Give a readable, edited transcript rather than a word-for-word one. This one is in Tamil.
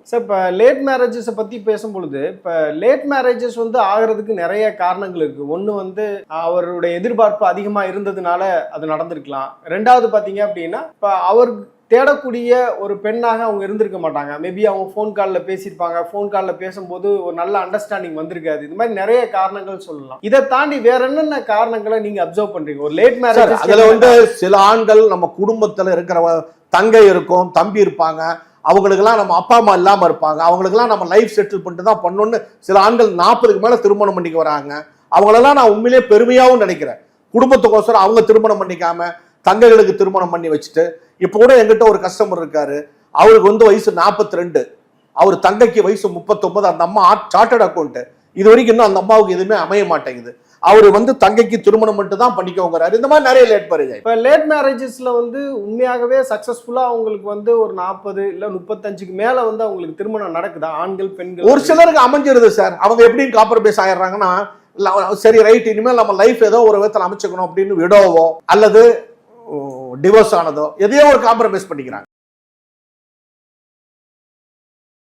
சார் இப்போ லேட் மேரேஜஸை பற்றி பேசும்பொழுது இப்போ லேட் மேரேஜஸ் வந்து ஆகிறதுக்கு நிறைய காரணங்கள் இருக்குது. ஒன்று வந்து அவருடைய எதிர்பார்ப்பு அதிகமாக இருந்ததுனால அது நடந்திருக்கலாம். ரெண்டாவது பார்த்தீங்க அப்படின்னா இப்போ அவர் தேடக்கூடிய ஒரு பெண்ணாக அவங்க இருந்திருக்க மாட்டாங்க. மேபி அவங்க ஃபோன் காலில் பேசியிருப்பாங்க. ஃபோன் காலில் பேசும்போது ஒரு நல்ல அண்டர்ஸ்டாண்டிங் வந்திருக்காது. இது மாதிரி நிறைய காரணங்கள் சொல்லலாம். இதை தாண்டி வேற என்னென்ன காரணங்களை நீங்கள் அப்சர்வ் பண்ணுறீங்க ஒரு லேட் மேரேஜ்? அதில் வந்து சில ஆண்கள் நம்ம குடும்பத்தில் இருக்கிற தங்கை இருக்கும், தம்பி இருப்பாங்க, அவங்களுக்கெல்லாம் நம்ம அப்பா அம்மா இல்லாமல் இருப்பாங்க, அவங்களுக்கெல்லாம் நம்ம லைஃப் செட்டில் பண்ணிட்டு தான் பண்ணணும்னு சில ஆண்கள் 40க்கு மேலே திருமணம் பண்ணிக்க வராங்க. அவங்களெல்லாம் நான் உண்மையிலேயே பெருமையாகவும் நினைக்கிறேன். குடும்பத்துக்கோசரம் அவங்க திருமணம் பண்ணிக்காம தங்கைகளுக்கு திருமணம் பண்ணி வச்சுட்டு, இப்போ கூட எங்கிட்ட ஒரு கஸ்டமர் இருக்காரு, அவருக்கு வந்து வயசு 42, அவர் தங்கைக்கு வயசு 39. அந்த அம்மா சார்ட்டர்ட் அக்கௌண்ட். இது வரைக்கும் இன்னும் அந்த அம்மாவுக்கு எதுவுமே அமைய மாட்டேங்குது. அவர் வந்து தங்கைக்கு திருமணம் மட்டும் தான் பண்ணிக்கோங்கிறாரு. இந்த மாதிரி நிறைய லேட் மேரேஜ். இப்போ லேட் மேரேஜஸ்ல வந்து உண்மையாகவே சக்சஸ்ஃபுல்லா அவங்களுக்கு வந்து ஒரு 40 இல்லை 35க்கு மேல வந்து அவங்களுக்கு திருமணம் நடக்குதா? ஆண்கள் பெண்கள் ஒரு சிலருக்கு அமைஞ்சிருது சார். அவங்க எப்படின்னு காம்ப்ரமைஸ் ஆயிடுறாங்கன்னா, சரி ரைட், இனிமேல் நம்ம லைஃப் ஏதோ ஒரு விதத்தில் அமைச்சுக்கணும் அப்படின்னு விடோவோ அல்லது டிவோர்ஸ் ஆனதோ எதையோ ஒரு காம்ப்ரமைஸ் பண்ணிக்கிறாங்க.